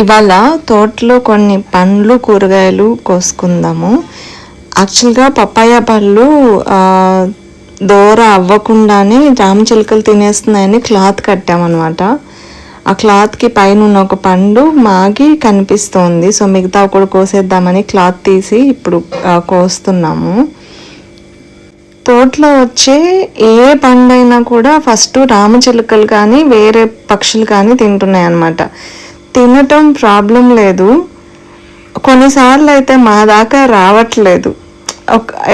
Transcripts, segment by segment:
ఇవాళ తోటలో కొన్ని పండ్లు కూరగాయలు కోసుకుందాము. యాక్చువల్గా పప్పాయ పళ్ళు దూర అవ్వకుండానే రామచిలుకలు తినేస్తున్నాయని క్లాత్ కట్టామన్నమాట. ఆ క్లాత్కి పైన ఉన్న ఒక పండు మాగి కనిపిస్తోంది. సో మిగతా కూడా కోసేద్దామని క్లాత్ తీసి ఇప్పుడు కోస్తున్నాము. తోటలో వచ్చే ఏ పండైనా కూడా ఫస్ట్ రామచిలుకలు కానీ వేరే పక్షులు కానీ తింటున్నాయి అన్నమాట. తినటం ప్రాబ్లం లేదు, కొన్నిసార్లు అయితే మా దాకా రావట్లేదు.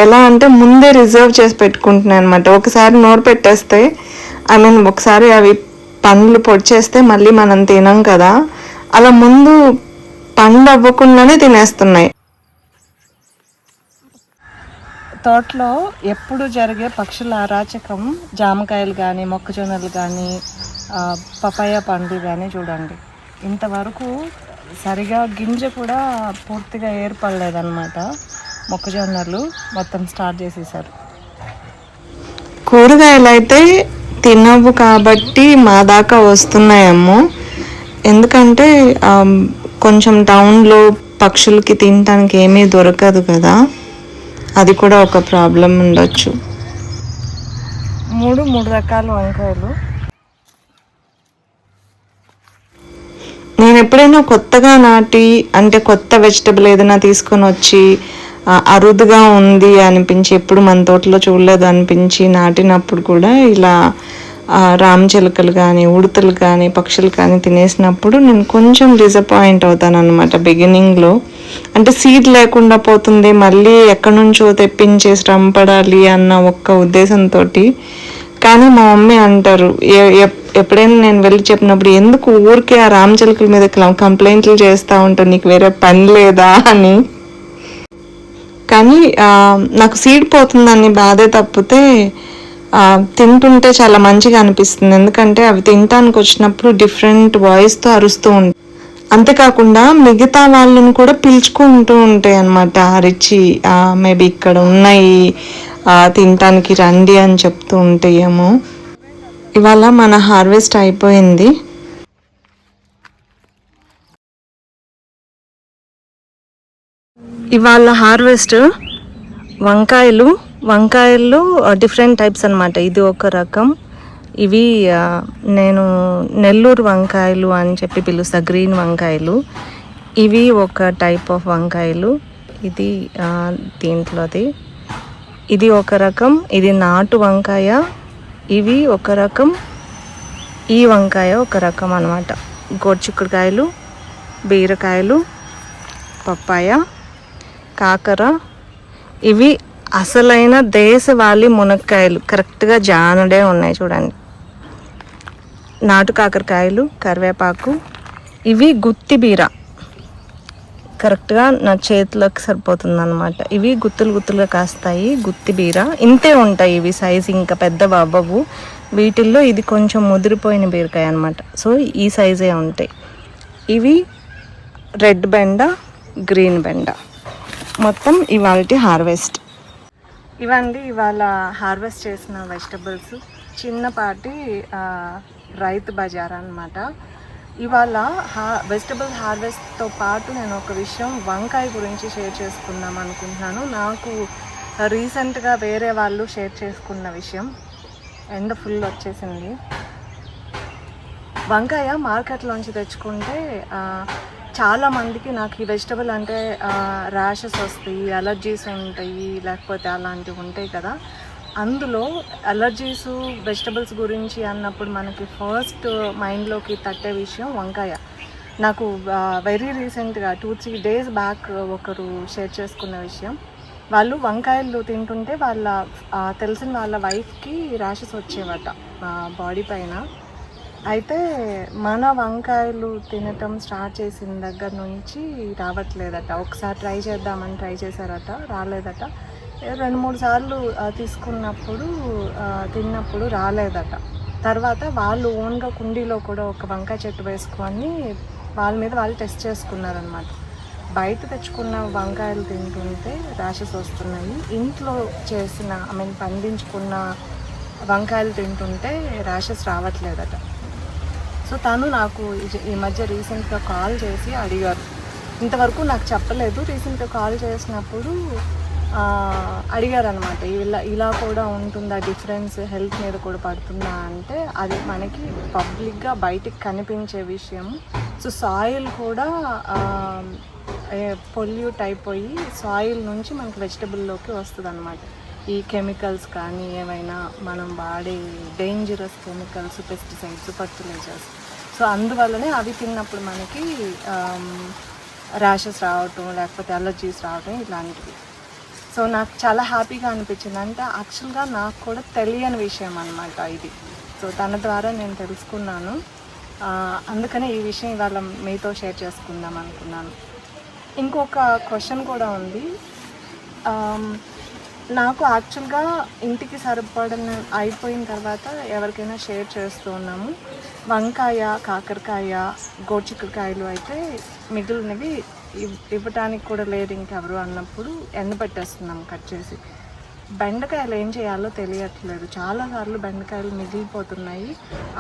ఎలా అంటే ముందే రిజర్వ్ చేసి పెట్టుకుంటున్నాయి అనమాట. ఒకసారి నోరు పెట్టేస్తే ఒకసారి అవి పండ్లు పొడిచేస్తే మళ్ళీ మనం తినం కదా, అలా ముందు పండు అవ్వకుండానే తినేస్తున్నాయి. తోటలో ఎప్పుడు జరిగే పక్షుల అరాచకం జామకాయలు కానీ మొక్కజొన్నలు కానీ పపాయ పండ్లు కానీ చూడండి. ఇంతవరకు సరిగా గింజ కూడా పూర్తిగా ఏర్పడలేదన్నమాట. మొక్కజొన్నలు మొత్తం స్టార్ట్ చేసేసారు. కూరగాయలు అయితే తినవు కాబట్టి మా దాకా వస్తున్నాయేమో. ఎందుకంటే కొంచెం టౌన్లో పక్షులకి తినడానికి ఏమీ దొరకదు కదా, అది కూడా ఒక ప్రాబ్లం ఉండొచ్చు. మూడు రకాల వంకాయలు. నేను ఎప్పుడైనా కొత్తగా నాటి అంటే కొత్త వెజిటబుల్ ఏదైనా తీసుకొని వచ్చి అరుదుగా ఉంది అనిపించి, ఎప్పుడు మన తోటలో చూడలేదు అనిపించి నాటినప్పుడు కూడా ఇలా రామచిలుకలు కానీ ఉడతలు కానీ పక్షులు కానీ తినేసినప్పుడు నేను కొంచెం డిసప్పాయింట్ అవుతాను అనమాట బిగినింగ్లో. అంటే సీడ్ లేకుండా పోతుంది, మళ్ళీ ఎక్కడి నుంచో తెప్పించి శ్రమ పడాలి అన్న ఒక్క ఉద్దేశంతో. కానీ మా మమ్మీ అంటారు, ఎప్పుడైనా నేను వెళ్ళి చెప్పినప్పుడు, ఎందుకు ఊరికే ఆ రామచిలుకల మీద కంప్లైంట్లు చేస్తూ ఉంటావు, నీకు వేరే పని లేదా అని. కానీ నాకు సీడ్ పోతుందని బాధే తప్పితే తింటుంటే చాలా మంచిగా అనిపిస్తుంది. ఎందుకంటే అవి తినటానికి వచ్చినప్పుడు డిఫరెంట్ వాయిస్తో అరుస్తూ ఉంటాయి. అంతేకాకుండా మిగతా వాళ్ళని కూడా పిలుచుకుంటూ ఉంటాయి అన్నమాట. అరిచి మేబీ ఇక్కడ ఉన్నాయి తినటానికి రండి అని చెప్తూ ఉంటాయేమో. ఇవాళ మన హార్వెస్ట్ అయిపోయింది. ఇవాళ హార్వెస్ట్ వంకాయలు డిఫరెంట్ టైప్స్ అన్నమాట. ఇది ఒక రకం, ఇవి నేను నెల్లూరు వంకాయలు అని చెప్పి పిలుస్తా, గ్రీన్ వంకాయలు. ఇవి ఒక టైప్ ఆఫ్ వంకాయలు. ఇది దీంట్లోది ఇది ఒక రకం, ఇది నాటు వంకాయ. ఇవి ఒక రకం, ఈ వంకాయ ఒక రకం అన్నమాట. గోరుచిక్కుడుకాయలు, బీరకాయలు, పప్పాయ, కాకర. ఇవి అసలైన దేశవాళీ మునక్కాయలు, కరెక్ట్గా జానడే ఉన్నాయి చూడండి. నాటు కాకరకాయలు, కరివేపాకు. ఇవి గుత్తి బీర, కరెక్ట్గా నా చేతిలోకి సరిపోతుంది అనమాట. ఇవి గుత్తులుగా కాస్తాయి, గుత్తి బీర. ఇంతే ఉంటాయి ఇవి, సైజు ఇంకా పెద్ద అవ్వవు. వీటిల్లో ఇది కొంచెం ముదిరిపోయిన బీరకాయ అనమాట. సో ఈ సైజే ఉంటాయి. ఇవి రెడ్ బెండ, గ్రీన్ బెండ. మొత్తం ఇవాళ హార్వెస్ట్. ఇవండి ఇవాళ హార్వెస్ట్ చేసిన వెజిటబుల్స్. చిన్నపాటి రైతు బజార్ అన్నమాట. ఇవాళ వెజిటబుల్ హార్వెస్ట్తో పాటు నేను ఒక విషయం వంకాయ గురించి షేర్ చేసుకుందాం అనుకుంటున్నాను. నాకు రీసెంట్గా వేరే వాళ్ళు షేర్ చేసుకున్న విషయం. ఎండ ఫుల్ వచ్చేసింది. వంకాయ మార్కెట్లోంచి తెచ్చుకుంటే చాలామందికి నాకు ఈ వెజిటబుల్ అంటే ర్యాషెస్ వస్తాయి, అలర్జీస్ ఉంటాయి, లేకపోతే అలాంటివి ఉంటాయి కదా. అందులో అలర్జీస్ వెజిటబుల్స్ గురించి అన్నప్పుడు మనకి ఫస్ట్ మైండ్లోకి తట్టే విషయం వంకాయ. నాకు వెరీ రీసెంట్గా 2-3 days బ్యాక్ ఒకరు షేర్ చేసుకున్న విషయం. వాళ్ళు వంకాయలు తింటుంటే వాళ్ళ తెలిసిన వాళ్ళ వైఫ్కి ర్యాషెస్ వచ్చేవట బాడీ పైన. అయితే మన వంకాయలు తినటం స్టార్ట్ చేసిన దగ్గర నుంచి రావట్లేదట. ఒకసారి ట్రై చేద్దామని ట్రై చేశారట, రాలేదట. 2-3 సార్లు తిన్నప్పుడు రాలేదట. తర్వాత వాళ్ళు ఓన్గా కుండీలో కూడా ఒక వంకాయ చెట్టు వేసుకొని వాళ్ళ మీద వాళ్ళు టెస్ట్ చేసుకున్నారనమాట. బయట తెచ్చుకున్న వంకాయలు తింటుంటే ర్యాషెస్ వస్తున్నాయి, ఇంట్లో చేసిన పండించుకున్న వంకాయలు తింటుంటే ర్యాషెస్ రావట్లేదట. సో తను నాకు ఈ మధ్య రీసెంట్గా కాల్ చేసి అడిగారు. ఇంతవరకు నాకు చెప్పలేదు. రీసెంట్గా కాల్ చేసినప్పుడు అడిగారనమాట, ఇలా కూడా ఉంటుందా, డిఫరెన్స్ హెల్త్ మీద కూడా పడుతుందా అంటే అది మనకి పబ్లిక్గా బయటికి కనిపించే విషయం. సో సాయిల్ కూడా పొల్యూట్ అయిపోయి సాయిల్ నుంచి మనకి వెజిటబుల్లోకి వస్తుంది అనమాట. ఈ కెమికల్స్ కానీ ఏమైనా మనం వాడే dangerous chemicals, pesticides, fertilisers, so అందువల్లనే అవి తిన్నప్పుడు మనకి ర్యాషెస్ రావటం, లేకపోతే అలర్జీస్ రావటం ఇలాంటివి. సో నాకు చాలా హ్యాపీగా అనిపించింది. అంటే యాక్చువల్గా నాకు కూడా తెలియని విషయం అనమాట ఇది. సో తన ద్వారా నేను తెలుసుకున్నాను. అందుకనే ఈ విషయం ఇవాళ మీతో షేర్ చేసుకుందాం అనుకున్నాను. ఇంకొక క్వశ్చన్ కూడా ఉంది. నాకు యాక్చువల్గా ఇంటికి సరిపడిన అయిపోయిన తర్వాత ఎవరికైనా షేర్ చేస్తూ ఉన్నాము. వంకాయ, కాకరకాయ, గోరుచిక్కుడుకాయలు అయితే మిగిలినవి ఇవ్వటానికి కూడా లేదు ఇంకెవరు అన్నప్పుడు ఎండబెట్టేస్తున్నాం కట్ చేసి. బెండకాయలు ఏం చేయాలో తెలియట్లేదు. చాలాసార్లు బెండకాయలు మిగిలిపోతున్నాయి,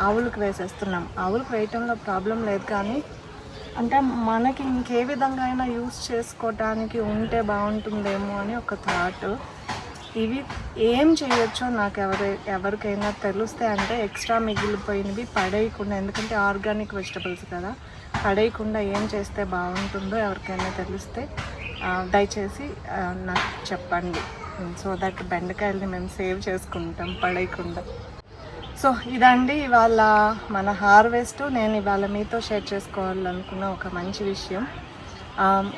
ఆవులకు వేసేస్తున్నాం. ఆవులకు వేయటంలో ప్రాబ్లం లేదు, కానీ అంటే మనకి ఇంకే విధంగా అయినా యూస్ చేసుకోవటానికి ఉంటే బాగుంటుందేమో అని ఒక థాట్. ఇవి ఏం చేయొచ్చో నాకు ఎవరికైనా తెలిస్తే, అంటే ఎక్స్ట్రా మిగిలిపోయినవి పడేయకుండా, ఎందుకంటే ఆర్గానిక్ వెజిటబుల్స్ కదా, పడేయకుండా ఏం చేస్తే బాగుంటుందో ఎవరికైనా తెలిస్తే దయచేసి నాకు చెప్పండి. సో దట్ బెండకాయలని మేము సేవ్ చేసుకుంటాం పడేయకుండా. సో ఇదండి ఇవాళ మన హార్వెస్ట్. నేను ఇవాళ మీతో షేర్ చేసుకోవాలనుకున్న ఒక మంచి విషయం.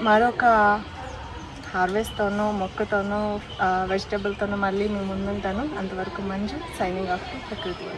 మరొక హార్వెస్ట్తోనో, మొక్కతోనో, వెజిటబుల్తోనో మళ్ళీ మీ ముందుంటాను. అంతవరకు మంజు, సైనింగ్ ఆఫ్ టు ప్రకృతి.